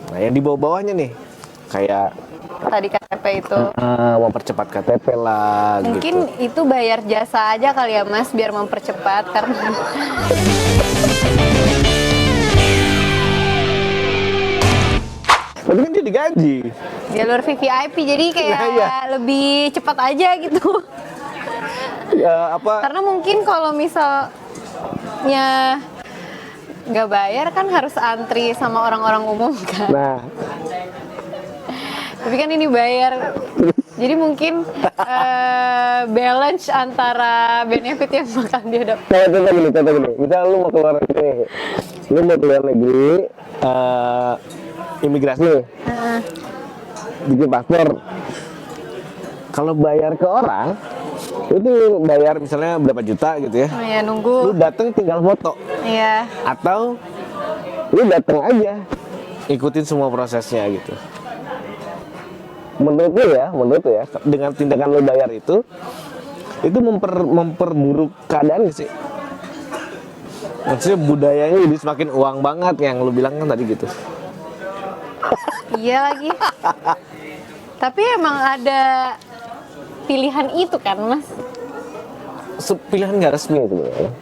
Nah, yang di bawah-bawahnya nih, kayak Tadi KTP itu. mempercepat KTP lah, Mungkin gitu. itu bayar jasa aja kali ya Mas, biar mempercepat karena Tapi kan dia digaji. jalur VVIP jadi kayak Nah, iya. lebih cepat aja gitu. Karena mungkin kalau misalnya nggak bayar kan harus antri sama orang-orang umum kan. Nah, Tapi kan ini bayar, jadi mungkin balance antara benefit yang bakal dia dapat. contoh gini. Misal lu mau keluar negeri, imigrasi nih, bikin paspor. Kalau bayar ke orang, itu bayar misalnya berapa juta gitu ya. Ya Lu nunggu. dateng tinggal foto, Iya. atau lu dateng aja, ikutin semua prosesnya gitu. Menurut lu ya, dengan tindakan lu bayar itu memperburuk keadaan gak sih? Maksudnya budayanya jadi semakin uang banget yang lu bilang kan tadi gitu. Iya lagi. Tapi emang ada pilihan itu kan Mas? Pilihan nggak resmi sebenarnya.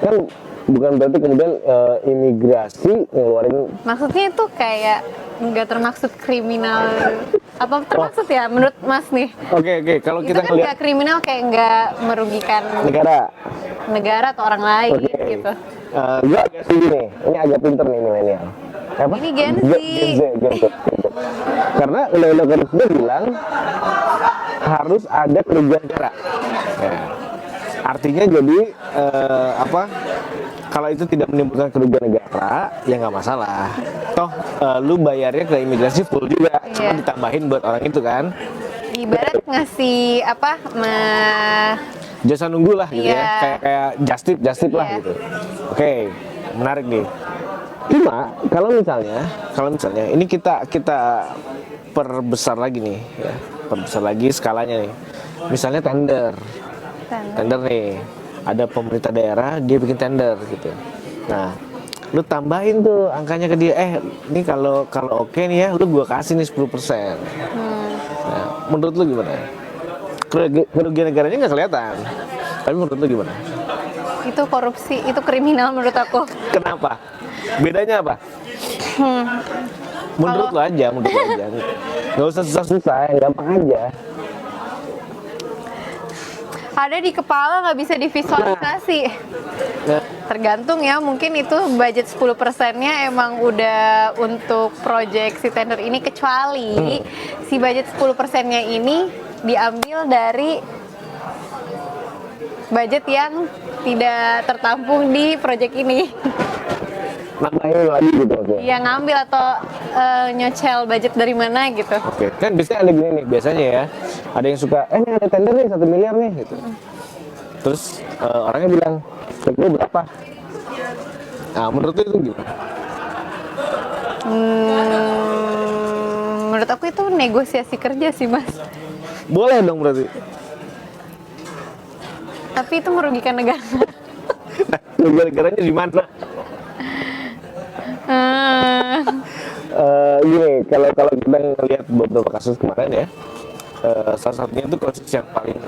Kan bukan berarti kemudian imigrasi ngeluarin. Maksudnya itu kayak nggak termaksud kriminal. Apa termaksud ya menurut Mas nih? Oke, kalau Itu kita kan ngeliat nggak kriminal, kayak nggak merugikan negara atau orang lain gitu. Gue agak setuju nih, ini agak pinter nih milenial. Ini Gen Z. Gen Z. Karena undang-undang tersebut bilang harus ada kerugian negara. Ya. Artinya jadi kalau itu tidak menimbulkan kerugian negara, ya nggak masalah. Toh lu bayarnya ke imigrasi full juga, cuma Iya. ditambahin buat orang itu kan. Ibarat ngasih apa? Jasa nunggu lah gitu Iya. ya, kayak just tip lah Iya. gitu. Oke, menarik nih. Cuma kalau misalnya ini kita perbesar lagi nih ya, perbesar lagi skalanya nih. Misalnya tender nih, ada pemerintah daerah dia bikin tender gitu. Nah, lu tambahin tuh angkanya ke dia, ini kalau oke nih ya, lu gua kasih nih 10%. Nah, menurut lu gimana? Kerugian negaranya nggak kelihatan, tapi menurut lu gimana? Itu korupsi, itu kriminal menurut aku. Kenapa? Bedanya apa? Menurut lu aja. Nggak usah susah-susah, yang gampang aja. Ada di kepala, nggak bisa divisualisasi. Nah, Tergantung ya, mungkin itu budget 10%-nya emang udah untuk proyek si tender ini, kecuali si budget 10%-nya ini diambil dari budget yang tidak tertampung di proyek ini. nambahin lagi gitu oke. Yang ngambil atau nyocel budget dari mana gitu. Oke, kan biasanya ada gini nih, biasanya ya, ada yang suka, ini ada tender nih 1 miliar nih gitu. Terus orangnya bilang, lu berapa? Nah, menurut lu itu gimana? Menurut aku itu negosiasi kerja sih Mas. Boleh dong berarti. Tapi itu merugikan negara. Negara-negaranya di mana? Gini, kalau kita ngelihat beberapa kasus kemarin ya, salah satunya itu kasus yang paling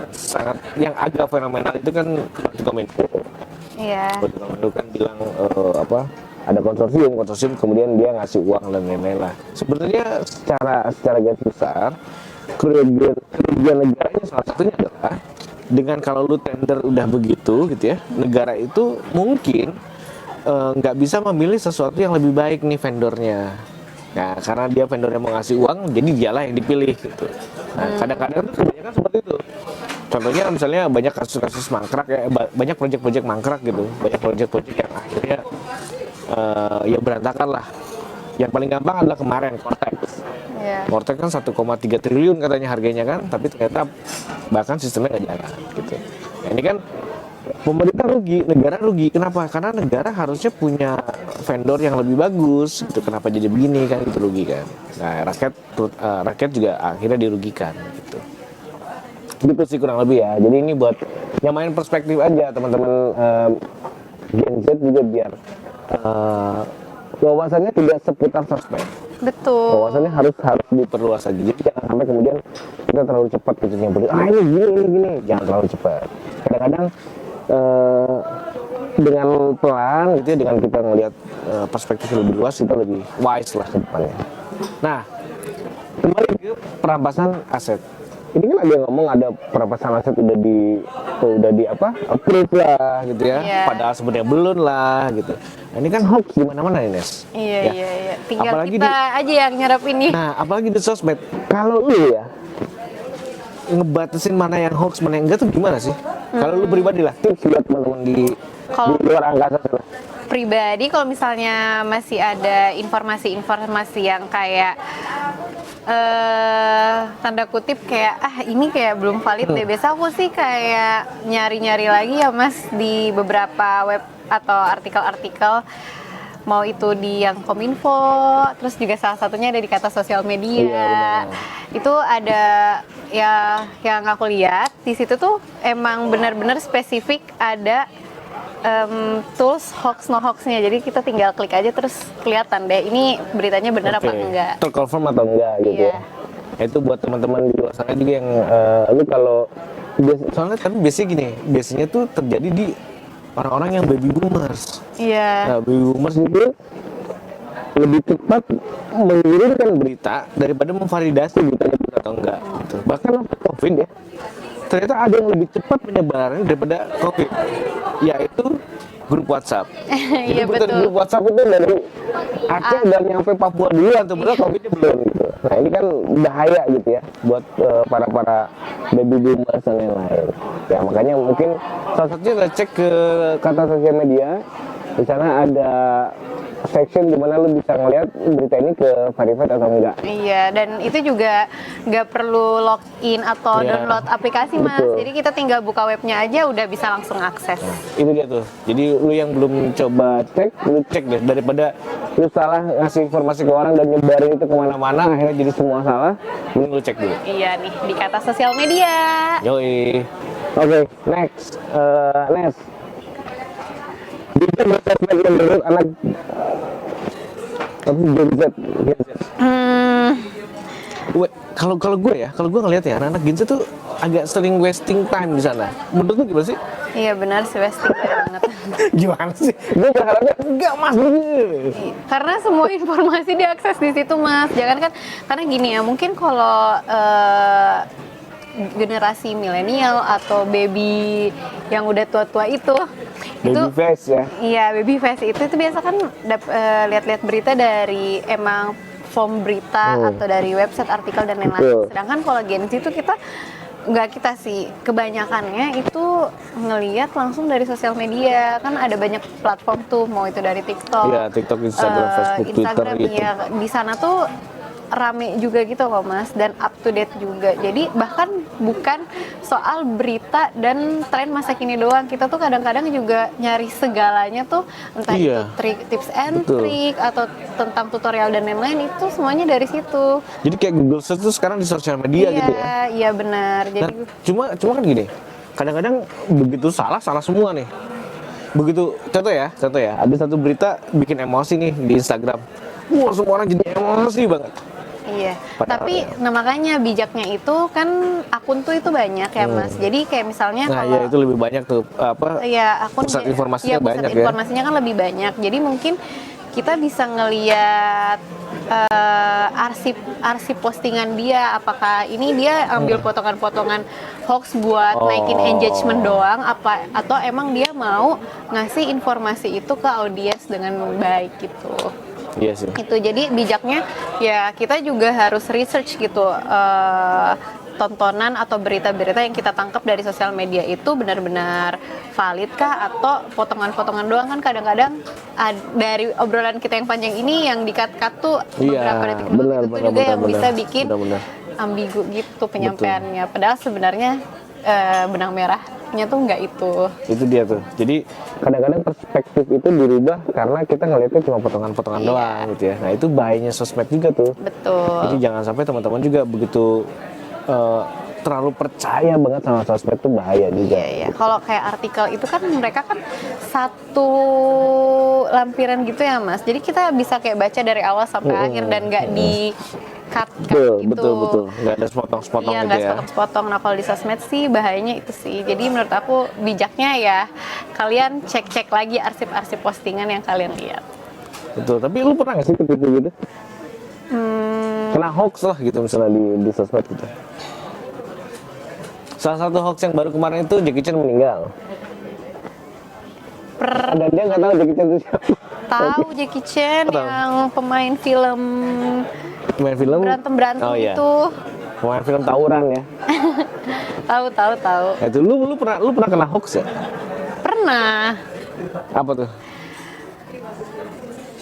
yang agak fenomenal itu kan Kominfo. Iya. Kominfo kan bilang ada konsorsium kemudian dia ngasih uang dan lain-lain lah. Sebenarnya secara garis besar kerugian negaranya salah satunya adalah dengan kalau lu tender udah begitu gitu ya, negara itu mungkin nggak bisa memilih sesuatu yang lebih baik nih vendornya. Nah, karena dia vendornya mau ngasih uang, jadi dialah yang dipilih gitu. Nah, kadang-kadang tuh kebanyakan seperti itu. Contohnya misalnya banyak kasus-kasus mangkrak ya, banyak proyek-proyek mangkrak gitu, banyak proyek-proyek yang akhirnya ya berantakan lah. Yang paling gampang adalah kemarin Kortex. Yeah. Kortex kan 1,3 triliun katanya harganya kan, tapi ternyata bahkan sistemnya nggak jalan gitu. Nah, ini kan pemerintah rugi, negara rugi. Kenapa? Karena negara harusnya punya vendor yang lebih bagus gitu. Kenapa jadi begini kan, itu rugi kan. Nah, rakyat juga akhirnya dirugikan gitu. Gitu sih kurang lebih ya. Jadi ini buat nyamain perspektif aja teman-teman Gen Z juga biar wawasannya tidak seputar sosmed. Betul. Wawasannya harus diperluas aja. Jadi jangan sampai kemudian kita terlalu cepat gitu nyamperin, ini gini, jangan terlalu cepat. Kadang-kadang dengan pelan gitu ya, dengan kita ngelihat perspektif lebih luas, kita lebih wise lah ke depannya. Nah, kembali ke perampasan aset. Ini kan ada yang ngomong ada perampasan aset udah di approve lah gitu ya. Iya. Padahal sebenarnya belum lah gitu. Nah, ini kan hoax di mana-mana nih, Nes. Iya, Ya. iya. Tinggal Apalagi kita aja yang nyerap ini. Nah, apalagi di sosmed. Kalau lu ya ngebatasin mana yang hoax, mana yang enggak tuh gimana sih? Kalau lu pribadi lah, tips buat teman-teman di luar angkasa sana. Pribadi kalau misalnya masih ada informasi-informasi yang kayak tanda kutip kayak ini kayak belum valid deh, biasa aku sih kayak nyari-nyari lagi ya Mas di beberapa web atau artikel-artikel, mau itu di yang Kominfo, terus juga salah satunya ada di Kata Sosial Media. Iya, Itu ada ya yang aku lihat di situ tuh emang benar-benar spesifik ada tools hoax no hoaxnya, jadi kita tinggal klik aja terus kelihatan deh ini beritanya benar apa enggak, terconfirm atau enggak gitu. Iya. Ya. Itu buat teman-teman di luar sana juga yang lu kalau soalnya kan biasanya tuh terjadi di orang-orang yang baby boomers. Iya. Nah, baby boomers itu lebih cepat mengirimkan berita daripada memvalidasi beritanya benar atau enggak. Gitu. Bahkan COVID ya, ternyata ada yang lebih cepat penyebarannya daripada COVID, yaitu grup WhatsApp. Jadi Iya, berita di betul. grup WhatsApp itu dari Aceh dan nyampe Papua duluan tuh, padahal COVID-nya belum gitu. Nah ini kan bahaya gitu ya buat para baby boomers dan lain-lain. Ya makanya mungkin salah satunya kita cek ke Kata Sosial Media. Di sana ada section di mana lu bisa ngeliat berita ini ke verified atau enggak. Iya, dan itu juga nggak perlu login atau Iya, download aplikasi Mas. betul. Jadi kita tinggal buka webnya aja udah bisa langsung akses. Itu dia tuh. Jadi lu yang belum coba cek, lu cek deh, daripada lu salah ngasih informasi ke orang dan nyebarin itu kemana-mana akhirnya jadi semua salah. Mending lu cek dulu. Iya nih di Kata Sosial Media. Yoi. Oke, next. Nes. Bisa bersosmed menurut anak Gen Z. Kalau gue ngeliat ya anak-anak Gen Z tuh agak sering wasting time di sana. Menurut lu gimana sih? Iya benar sih, wasting banget. Gimana sih? Gue berharapnya enggak Mas. Karena semua informasi diakses di situ Mas. Jangan kan, karena gini ya, mungkin kalau generasi milenial atau baby yang udah tua-tua itu Baby face ya. Iya, baby face itu biasa kan lihat-lihat berita dari emang form berita atau dari website, artikel dan lain-lain. Betul. Sedangkan kalau Gen Z itu kita sih, kebanyakannya itu ngelihat langsung dari sosial media. Kan ada banyak platform tuh, mau itu dari TikTok, Iya, TikTok, Instagram, Facebook, Instagram, Twitter gitu. iya. Di sana tuh rame juga gitu kok Mas, dan up to date juga. Jadi bahkan bukan soal berita dan tren masa kini doang, kita tuh kadang-kadang juga nyari segalanya tuh, entah Iya. itu trik, tips and Betul. trick atau tentang tutorial dan lain-lain, itu semuanya dari situ. Jadi kayak Google Search tuh sekarang di sosial media gitu ya. Iya benar. Nah, Jadi cuma kan gini, kadang-kadang begitu salah semua nih. Begitu contoh ya, ada satu berita bikin emosi nih di Instagram. Wah, semua orang jadi emosi banget. iya. Padahal Tapi ya. makanya bijaknya itu kan akun tuh itu banyak ya Mas. Jadi kayak misalnya Nah, kalau ya itu lebih banyak tuh iya, akun pusat informasinya pusat banyak ya. informasinya kan lebih banyak. Jadi mungkin kita bisa ngeliat arsip postingan dia, apakah ini dia ambil potongan-potongan hoax buat naikin engagement doang, atau emang dia mau ngasih informasi itu ke audiens dengan baik gitu. Iya sih. Itu jadi bijaknya ya kita juga harus research gitu, tontonan atau berita-berita yang kita tangkap dari sosial media itu benar-benar valid kah atau potongan-potongan doang. Kan kadang-kadang dari obrolan kita yang panjang ini yang di-cut-cut tuh beberapa detik doang, benar, itu benar, juga yang benar, bisa bikin benar. ambigu gitu penyampaiannya. Padahal sebenarnya benang merahnya tuh nggak itu. Itu dia tuh. Jadi kadang-kadang perspektif itu dirubah karena kita ngeliatnya cuma potongan-potongan Iya. doang gitu ya. Nah, itu bahayanya sosmed juga tuh. Betul. Jadi jangan sampai teman-teman juga begitu terlalu percaya banget sama sosmed tuh bahaya juga. Iya. Kalau kayak artikel itu kan mereka kan satu lampiran gitu ya Mas. Jadi kita bisa kayak baca dari awal sampai akhir dan nggak di cut gitu. Betul. Nggak ada sepotong-sepotong Iya, gitu nggak ya. sepotong-sepotong. Nah kalau di sosmed sih bahayanya itu sih. Jadi menurut aku bijaknya ya kalian cek-cek lagi arsip-arsip postingan yang kalian lihat. Betul, tapi lu pernah nggak sih ketipu gitu? Kena hoax lah gitu misalnya di sosmed gitu. Salah satu hoax yang baru kemarin itu Jackie Chan meninggal. Dan dia nggak tahu Jackie Chan itu siapa. Tahu Jackie Chan Tahu. yang pemain film Pemain film berantem Oh, iya. itu. Pemain film tawuran ya. Tahu. Itu lu pernah kena hoax ya? Pernah. Apa tuh?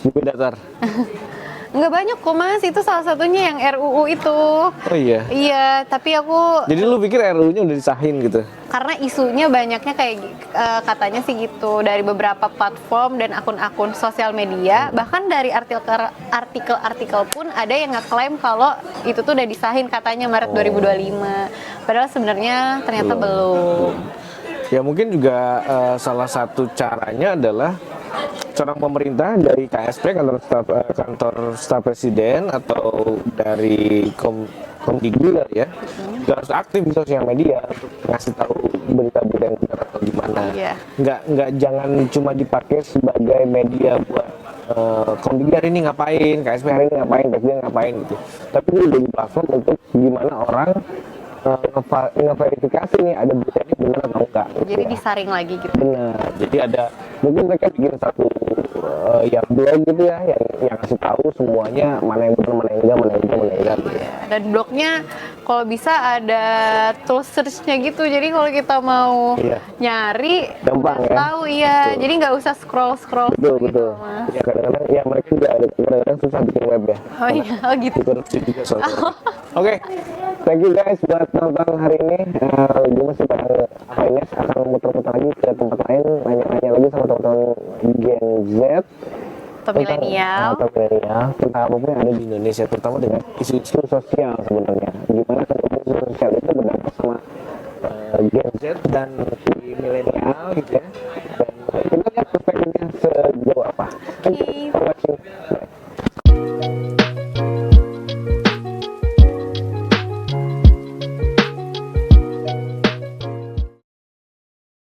Bumi datar. Nggak banyak kok Mas, itu salah satunya yang RUU itu. Oh iya. Iya, tapi aku Jadi lu pikir RUU-nya udah disahin gitu? karena isunya banyaknya kayak katanya sih gitu dari beberapa platform dan akun-akun sosial media, bahkan dari artikel-artikel pun ada yang ngeklaim kalau itu tuh udah disahin katanya Maret 2025. Padahal sebenarnya ternyata belum. Ya mungkin juga salah satu caranya adalah seorang pemerintah dari KSP kantor staf presiden atau dari Komdikbud ya, juga harus aktif di sosial media untuk ngasih tahu berita-berita yang benar atau gimana. Iya. Nggak jangan cuma dipakai sebagai media buat Komdikbud hari ini ngapain, KSP hari ini ngapain, presiden ngapain gitu. Tapi itu jadi platform untuk gimana orang ngeverifikasi nih ada berita ini benar atau enggak. Jadi disaring lagi gitu. Benar. Jadi ada mungkin mereka bikin satu yang blog gitu ya, yang kasih tahu semuanya mana yang benar, mana yang enggak gitu. Dan blognya kalau bisa ada tool search-nya gitu. Jadi kalau kita mau Iya. nyari Gampang udah ya? tahu iya. Betul. Jadi nggak usah scroll Betul. Mas. Ya kadang-kadang ya mereka juga ada kadang-kadang susah bikin web ya. Oh iya, oh gitu. Korupsi juga soalnya. Oke. Thank you guys buat nonton hari ini. Gue masih akan muter-muter lagi ke tempat lain, nanya-nanya lagi sama teman-teman Gen Z Atau milenial. tentang apapun yang ada di Indonesia, terutama dengan isu-isu sosial sebenarnya. Gimana kemudian isu sosial itu berdampak sama Gen Z dan si milenial gitu ya. Dan kita lihat perspektifnya sejauh apa. Oke.